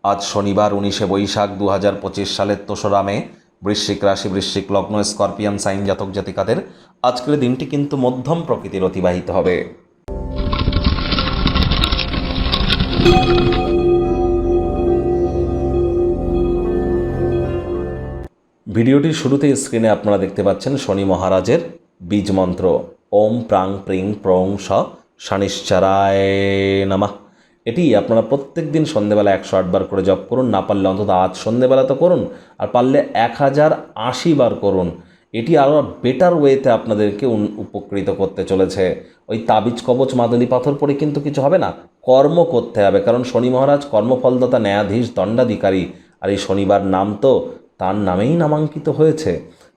আজ শনিবার 19শে বৈশাখ 2025 সালের ৩রা মে। বৃশ্চিক রাশি, বৃশ্চিক লগ্ন, স্করপিয়ান সাইন জাতক জাতিকাদের আজকের দিনটি কিন্তু মধ্যম প্রকৃতির অতিবাহিত হবে। ভিডিওটির শুরুতেই স্ক্রিনে আপনারা দেখতে পাচ্ছেন শনি মহারাজের বীজ মন্ত্র ওম প্রাং প্রিং প্রং স শনিশ্চরায় নমঃ। এটি আপনারা প্রত্যেক দিন সন্ধ্যেবেলা 108 বার করে জপ করুন। না পারলে অন্তত আজ সন্ধ্যেবেলা তো করুন, আর পারলে 1080 বার করুন। এটি আরও বেটার ওয়েতে আপনাদেরকে উপকৃত করতে চলেছে। ওই তাবিজ কবচ মাদুলি পাথর পরে কিন্তু কিছু হবে না, কর্ম করতে হবে। কারণ শনি মহারাজ কর্মফলদাতা, ন্যায়াধীশ, দণ্ডাধিকারী, আর এই শনিবার নাম তো তার নামেই নামাঙ্কিত হয়েছে।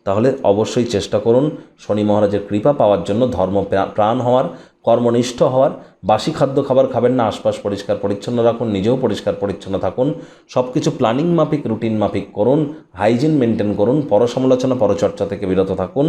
তাহলে অবশ্যই চেষ্টা করুন শনি মহারাজের কৃপা পাওয়ার জন্য, ধর্ম প্রাণ হওয়ার, কর্মনিষ্ঠ হওয়ার। বাসি খাদ্য খাবার খাবেন না, আশপাশ পরিষ্কার পরিচ্ছন্ন রাখুন, নিজেও পরিষ্কার পরিচ্ছন্ন থাকুন। সব কিছু প্ল্যানিং মাফিক, রুটিন মাফিক করুন, হাইজিন মেনটেন করুন, পরসমালোচনা পরচর্চা থেকে বিরত থাকুন,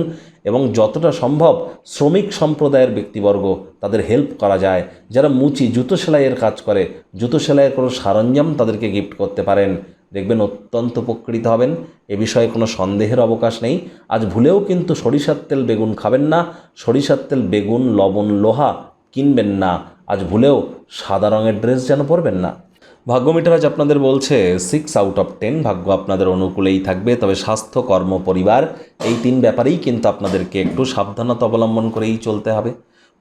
এবং যতটা সম্ভব শ্রমিক সম্প্রদায়ের ব্যক্তিবর্গ, তাদের হেল্প করা যায়। যারা মুচি, জুতো সেলাইয়ের কাজ করে, জুতো সেলাইয়ের কোনো সরঞ্জাম তাদেরকে গিফট করতে পারেন, দেখবেন অত্যন্ত উপকৃত হবেন। এ বিষয়ে কোনো সন্দেহের অবকাশ নেই। আজ ভুলেও কিন্তু সরিষার তেল বেগুন খাবেন না, সরিষার তেল বেগুন লবণ লোহা কিনবেন না। আজ ভুলেও সাদা রঙের ড্রেস যেন পরবেন না। ভাগ্যমিটার আজ আপনাদের বলছে 6/10, ভাগ্য আপনাদের অনুকূলেই থাকবে। তবে স্বাস্থ্য, কর্ম, পরিবার, এই 3 ব্যাপারেই কিন্তু আপনাদেরকে একটু সাবধানতা অবলম্বন করেই চলতে হবে।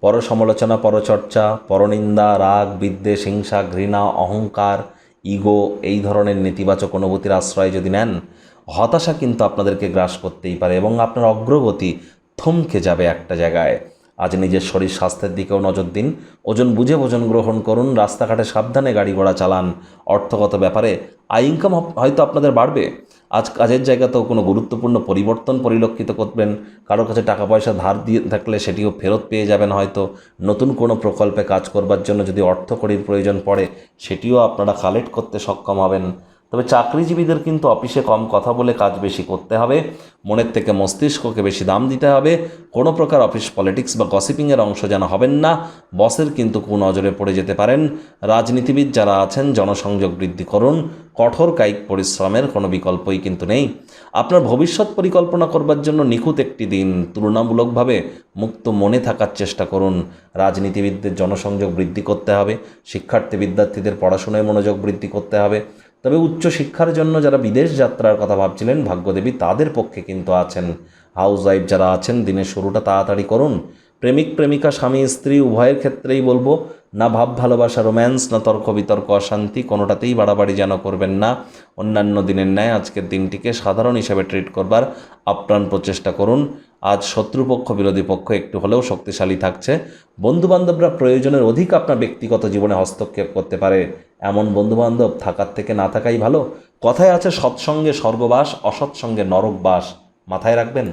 পরসমালোচনা, পরচর্চা, পরনিন্দা, রাগ, বিদ্বেষ, হিংসা, ঘৃণা, অহংকার, ইগো, এই ধরনের নেতিবাচক অনুভূতির আশ্রয় যদি নেন, হতাশা কিন্তু আপনাদেরকে গ্রাস করতেই পারে এবং আপনার অগ্রগতি থমকে যাবে একটা জায়গায়। আজ নিজের শরীর স্বাস্থ্যের দিকেও নজর দিন। ওজন বুঝে ভোজন গ্রহণ করুন, রাস্তাঘাটে সাবধানে গাড়ি ঘোড়া চালান। অর্থগত ব্যাপারে আয় ইনকাম হয়তো আপনাদের বাড়বে। আজ কাজের জায়গাতেও কোনো গুরুত্বপূর্ণ পরিবর্তন পরিলক্ষিত করবেন। কারোর কাছে টাকা পয়সা ধার দিয়ে থাকলে সেটিও ফেরত পেয়ে যাবেন হয়তো। নতুন কোনো প্রকল্পে কাজ করবার জন্য যদি অর্থকড়ির প্রয়োজন পড়ে, সেটিও আপনারা কালেক্ট করতে সক্ষম হবেন। তবে চাকরিজীবীদের কিন্তু অফিসে কম কথা বলে কাজ বেশি করতে হবে, মনের থেকে মস্তিষ্ককে বেশি দাম দিতে হবে। কোনো প্রকার অফিস পলিটিক্স বা গসিপিংয়ের অংশ যেন হবেন না, বসের কিন্তু কুনজরে পড়ে যেতে পারেন। রাজনীতিবিদ যারা আছেন, জনসংযোগ বৃদ্ধি করুন। কঠোর কায়িক পরিশ্রমের কোনো বিকল্পই কিন্তু নেই। আপনার ভবিষ্যৎ পরিকল্পনা করবার জন্য নিখুঁত একটি দিন। তুলনামূলকভাবে মুক্ত মনে থাকার চেষ্টা করুন। রাজনীতিবিদদের জনসংযোগ বৃদ্ধি করতে হবে, শিক্ষার্থী বিদ্যার্থীদের পড়াশোনায় মনোযোগ বৃদ্ধি করতে হবে। তবে উচ্চশিক্ষার জন্য যারা বিদেশ যাত্রার কথা ভাবছিলেন, ভাগ্যদেবী তাদের পক্ষে কিন্তু আছেন। হাউসওয়াইফ যারা আছেন, দিনের শুরুটা তাড়াতাড়ি করুন। প্রেমিক প্রেমিকা, স্বামী স্ত্রী উভয়ের ক্ষেত্রেই বলবো, না ভাব ভালোবাসা, রোম্যান্স, না তর্ক বিতর্ক, অশান্তি, কোনোটাতেই বাড়াবাড়ি যেন করবেন না। অন্যান্য দিনের ন্যায় আজকের দিনটিকে সাধারণ হিসেবে ট্রিট করবার আপ্রাণ প্রচেষ্টা করুন। আজ শত্রুপক্ষ, বিরোধী পক্ষ একটু হলেও শক্তিশালী থাকছে। বন্ধুবান্ধবরা প্রয়োজনের অধিক আপনার ব্যক্তিগত জীবনে হস্তক্ষেপ করতে পারে। এমন বন্ধুবান্ধব থাকার থেকে না থাকাই ভালো। কথায় আছে, সৎসঙ্গে স্বর্গবাস, অসৎসঙ্গে নরকবাস। মাথায় রাখবেন।